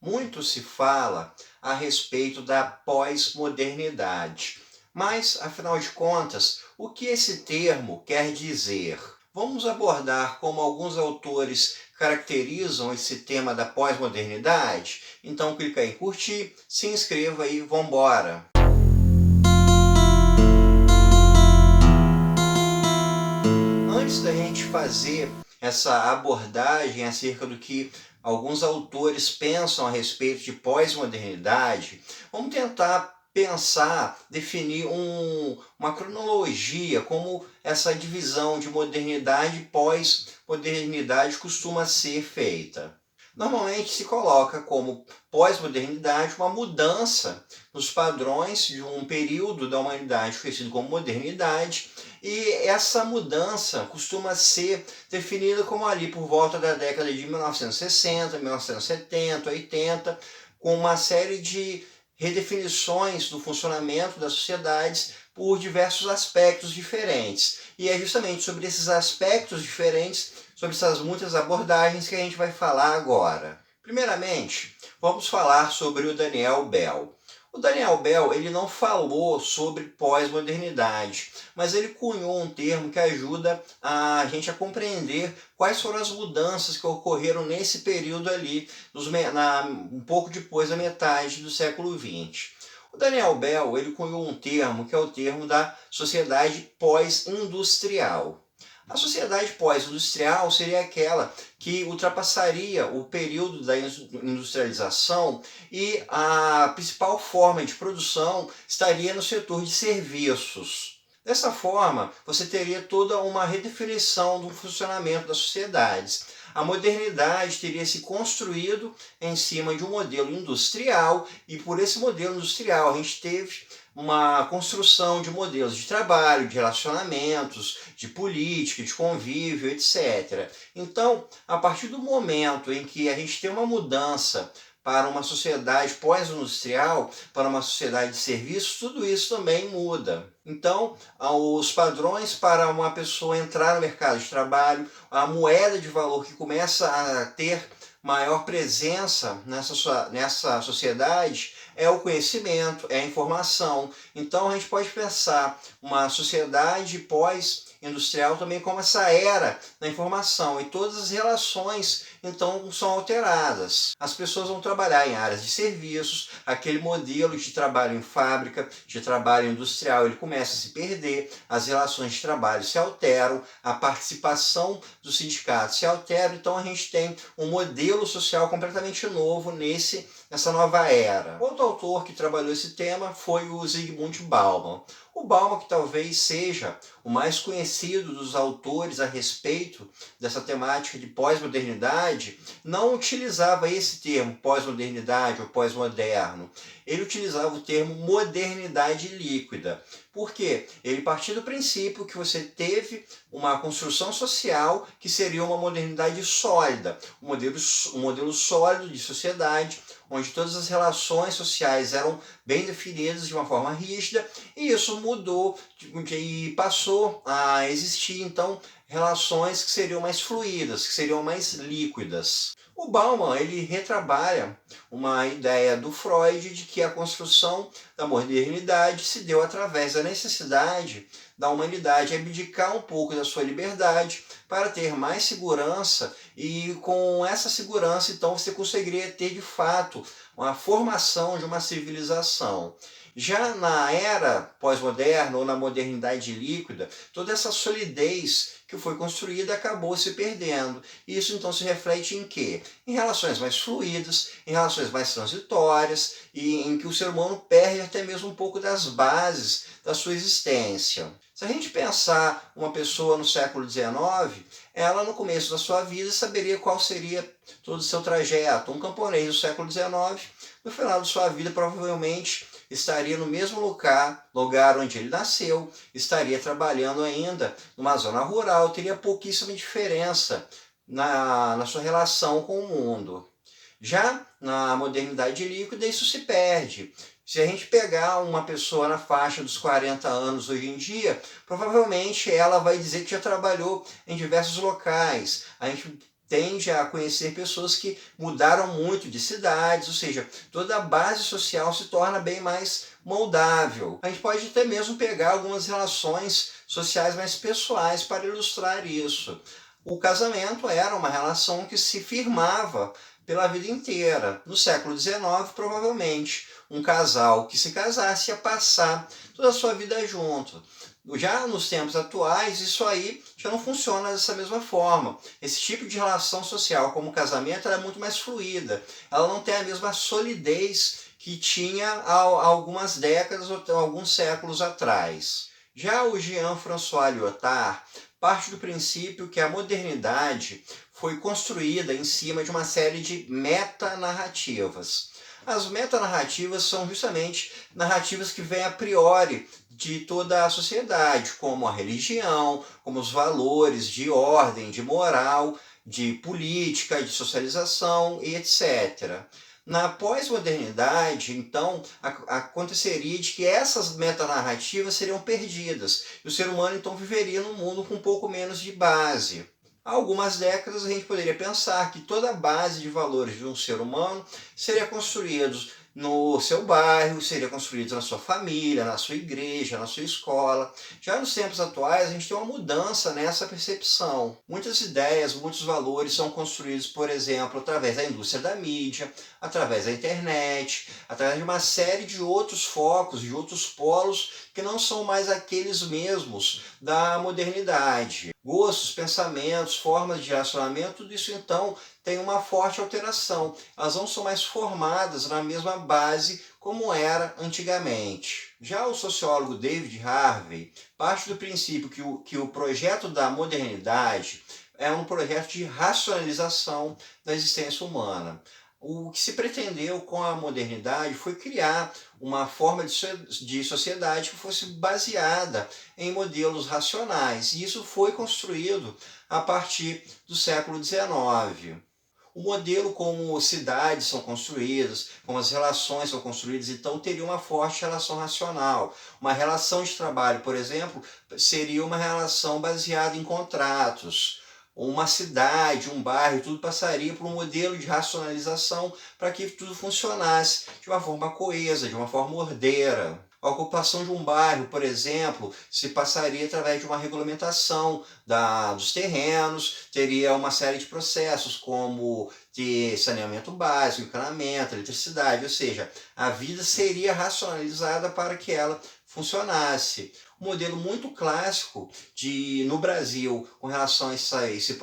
Muito se fala a respeito da pós-modernidade. Mas, afinal de contas, o que esse termo quer dizer? Vamos abordar como alguns autores caracterizam esse tema da pós-modernidade? Então clica em curtir, se inscreva e vambora! Antes da gente fazer essa abordagem acerca do que alguns autores pensam a respeito de pós-modernidade, vamos tentar pensar, definir uma cronologia, como essa divisão de modernidade e pós-modernidade costuma ser feita. Normalmente se coloca como pós-modernidade uma mudança nos padrões de um período da humanidade conhecido como modernidade, e essa mudança costuma ser definida como ali por volta da década de 1960, 1970, 80, com uma série de redefinições do funcionamento das sociedades por diversos aspectos diferentes. E é justamente sobre esses aspectos diferentes, sobre essas muitas abordagens, que a gente vai falar agora. Primeiramente, vamos falar sobre o Daniel Bell. O Daniel Bell ele não falou sobre pós-modernidade, mas ele cunhou um termo que ajuda a gente a compreender quais foram as mudanças que ocorreram nesse período ali, um pouco depois da metade do século XX. O Daniel Bell ele cunhou um termo que é o termo da sociedade pós-industrial. A sociedade pós-industrial seria aquela que ultrapassaria o período da industrialização e a principal forma de produção estaria no setor de serviços. Dessa forma, você teria toda uma redefinição do funcionamento das sociedades. A modernidade teria se construído em cima de um modelo industrial, e por esse modelo industrial a gente teve uma construção de modelos de trabalho, de relacionamentos, de política, de convívio, etc. Então, a partir do momento em que a gente tem uma mudança para uma sociedade pós-industrial, para uma sociedade de serviços, tudo isso também muda. Então, os padrões para uma pessoa entrar no mercado de trabalho, a moeda de valor que começa a ter maior presença nessa sociedade é o conhecimento, é a informação. Então a gente pode pensar uma sociedade pós-industrial também como essa era da informação, e todas as relações então são alteradas. As pessoas vão trabalhar em áreas de serviços, aquele modelo de trabalho em fábrica, de trabalho industrial, ele começa a se perder, as relações de trabalho se alteram, a participação dos sindicatos se altera, então a gente tem um modelo social completamente novo nessa nova era. Outro autor que trabalhou esse tema foi o Zygmunt Bauman. O Bauman, que talvez seja o mais conhecido dos autores a respeito dessa temática de pós-modernidade, não utilizava esse termo pós-modernidade ou pós-moderno. Ele utilizava o termo modernidade líquida. Por quê? Ele partia do princípio que você teve uma construção social que seria uma modernidade sólida, um modelo sólido de sociedade, onde todas as relações sociais eram bem definidas de uma forma rígida, e isso mudou e passou a existir, então, relações que seriam mais fluídas, que seriam mais líquidas. O Bauman ele retrabalha uma ideia do Freud de que a construção da modernidade se deu através da necessidade da humanidade abdicar um pouco da sua liberdade para ter mais segurança, e com essa segurança então você conseguiria ter de fato uma formação de uma civilização. Já na era pós-moderna ou na modernidade líquida, toda essa solidez que foi construída acabou se perdendo. Isso então se reflete em quê? Em relações mais fluídas, em relações mais transitórias, e em que o ser humano perde até mesmo um pouco das bases da sua existência. Se a gente pensar uma pessoa no século XIX, ela no começo da sua vida saberia qual seria todo o seu trajeto. Um camponês do século XIX, no final de sua vida provavelmente estaria no mesmo lugar onde ele nasceu, estaria trabalhando ainda numa zona rural, teria pouquíssima diferença na sua relação com o mundo. Já na modernidade líquida isso se perde. Se a gente pegar uma pessoa na faixa dos 40 anos hoje em dia, provavelmente ela vai dizer que já trabalhou em diversos locais. A gente tende a conhecer pessoas que mudaram muito de cidades, ou seja, toda a base social se torna bem mais moldável. A gente pode até mesmo pegar algumas relações sociais mais pessoais para ilustrar isso. O casamento era uma relação que se firmava pela vida inteira. No século XIX, provavelmente, um casal que se casasse ia passar toda a sua vida junto. Já nos tempos atuais, isso aí já não funciona dessa mesma forma. Esse tipo de relação social, como o casamento, ela é muito mais fluida. Ela não tem a mesma solidez que tinha há algumas décadas ou alguns séculos atrás. Já o Jean-François Lyotard parte do princípio que a modernidade foi construída em cima de uma série de metanarrativas. As metanarrativas são justamente narrativas que vêm a priori de toda a sociedade, como a religião, como os valores de ordem, de moral, de política, de socialização e etc. Na pós-modernidade, então, aconteceria de que essas metanarrativas seriam perdidas e o ser humano então viveria num mundo com um pouco menos de base. Há algumas décadas a gente poderia pensar que toda a base de valores de um ser humano seria construída no seu bairro, seria construída na sua família, na sua igreja, na sua escola. Já nos tempos atuais a gente tem uma mudança nessa percepção. Muitas ideias, muitos valores são construídos, por exemplo, através da indústria da mídia, através da internet, através de uma série de outros focos, de outros polos que não são mais aqueles mesmos da modernidade. Gostos, pensamentos, formas de relacionamento, tudo isso então tem uma forte alteração. Elas não são mais formadas na mesma base como era antigamente. Já o sociólogo David Harvey parte do princípio que o projeto da modernidade é um projeto de racionalização da existência humana. O que se pretendeu com a modernidade foi criar uma forma de sociedade que fosse baseada em modelos racionais. E isso foi construído a partir do século XIX. O modelo como cidades são construídas, como as relações são construídas, então teria uma forte relação racional. Uma relação de trabalho, por exemplo, seria uma relação baseada em contratos. Uma cidade, um bairro, tudo passaria por um modelo de racionalização para que tudo funcionasse de uma forma coesa, de uma forma ordeira. A ocupação de um bairro, por exemplo, se passaria através de uma regulamentação dos terrenos, teria uma série de processos como ter saneamento básico, encanamento, eletricidade, ou seja, a vida seria racionalizada para que ela funcionasse. Um modelo muito clássico no Brasil com relação a esse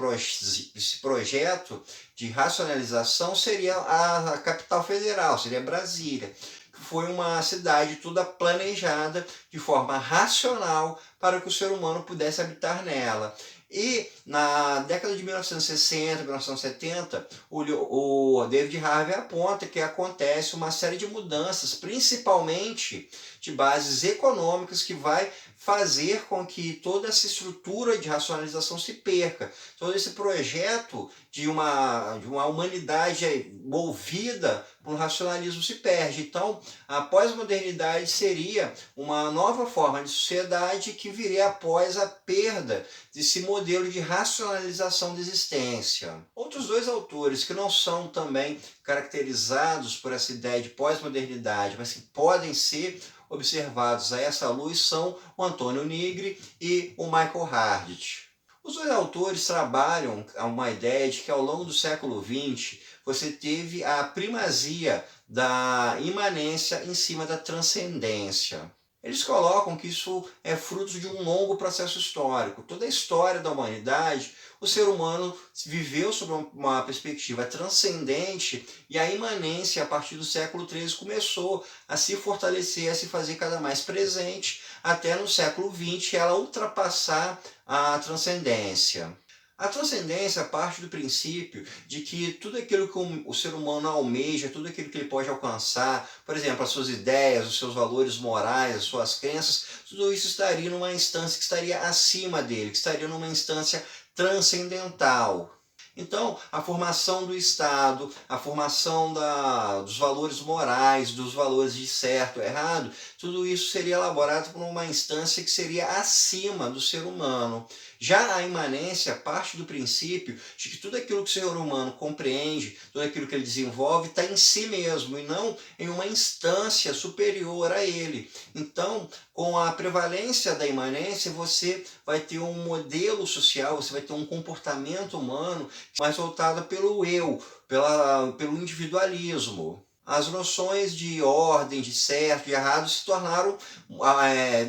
projeto de racionalização seria a capital federal, seria Brasília. Foi uma cidade toda planejada de forma racional para que o ser humano pudesse habitar nela. E na década de 1960, 1970, o David Harvey aponta que acontece uma série de mudanças, principalmente de bases econômicas, que vai fazer com que toda essa estrutura de racionalização se perca. Todo esse projeto de uma humanidade movida por um racionalismo se perde. Então, a pós-modernidade seria uma nova forma de sociedade que viria após a perda desse modelo de racionalização da existência. Outros dois autores que não são também caracterizados por essa ideia de pós-modernidade, mas que podem ser observados a essa luz são o Antônio Nigri e o Michael Hardt. Os dois autores trabalham uma ideia de que ao longo do século XX você teve a primazia da imanência em cima da transcendência. Eles colocam que isso é fruto de um longo processo histórico. Toda a história da humanidade, o ser humano viveu sob uma perspectiva transcendente e a imanência, a partir do século XIII, começou a se fortalecer, a se fazer cada mais presente, até no século XX ela ultrapassar a transcendência. A transcendência parte do princípio de que tudo aquilo que o ser humano almeja, tudo aquilo que ele pode alcançar, por exemplo, as suas ideias, os seus valores morais, as suas crenças, tudo isso estaria numa instância que estaria acima dele, que estaria numa instância transcendental. Então, a formação do Estado, a formação dos valores morais, dos valores de certo e errado, tudo isso seria elaborado por uma instância que seria acima do ser humano. Já a imanência parte do princípio de que tudo aquilo que o ser humano compreende, tudo aquilo que ele desenvolve, está em si mesmo e não em uma instância superior a ele. Então, com a prevalência da imanência, você vai ter um modelo social, você vai ter um comportamento humano mais voltado pelo eu, pelo individualismo. As noções de ordem, de certo, de errado se tornaram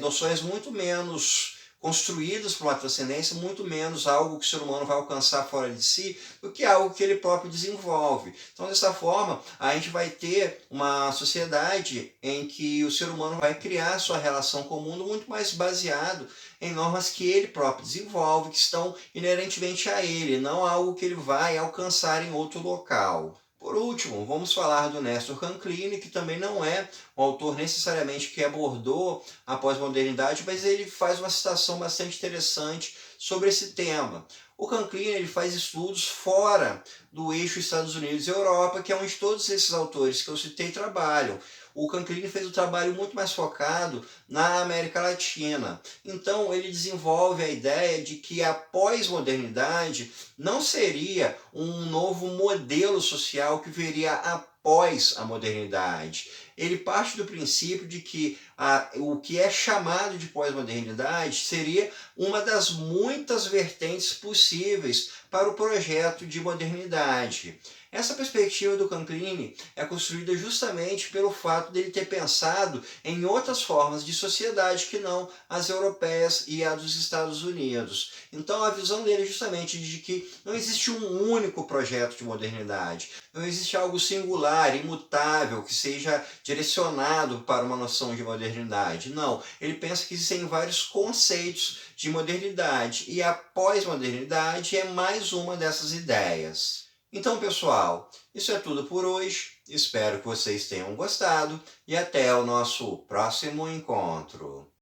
noções muito menos construídas por uma transcendência, muito menos algo que o ser humano vai alcançar fora de si, do que algo que ele próprio desenvolve. Então, dessa forma, a gente vai ter uma sociedade em que o ser humano vai criar sua relação com o mundo muito mais baseado em normas que ele próprio desenvolve, que estão inerentemente a ele, não algo que ele vai alcançar em outro local. Por último, vamos falar do Néstor Canclini, que também não é um autor necessariamente que abordou a pós-modernidade, mas ele faz uma citação bastante interessante sobre esse tema. O Canclini ele faz estudos fora do eixo Estados Unidos e Europa, que é onde todos esses autores que eu citei trabalham. O Canclini fez um trabalho muito mais focado na América Latina. Então, ele desenvolve a ideia de que a pós-modernidade não seria um novo modelo social que viria após a modernidade. Ele parte do princípio de que o que é chamado de pós-modernidade seria uma das muitas vertentes possíveis para o projeto de modernidade. Essa perspectiva do Canclini é construída justamente pelo fato dele ter pensado em outras formas de sociedade que não as europeias e a dos Estados Unidos. Então a visão dele é justamente de que não existe um único projeto de modernidade, não existe algo singular, imutável, que seja direcionado para uma noção de modernidade. Não, ele pensa que existem vários conceitos de modernidade e a pós-modernidade é mais uma dessas ideias. Então, pessoal, isso é tudo por hoje. Espero que vocês tenham gostado e até o nosso próximo encontro.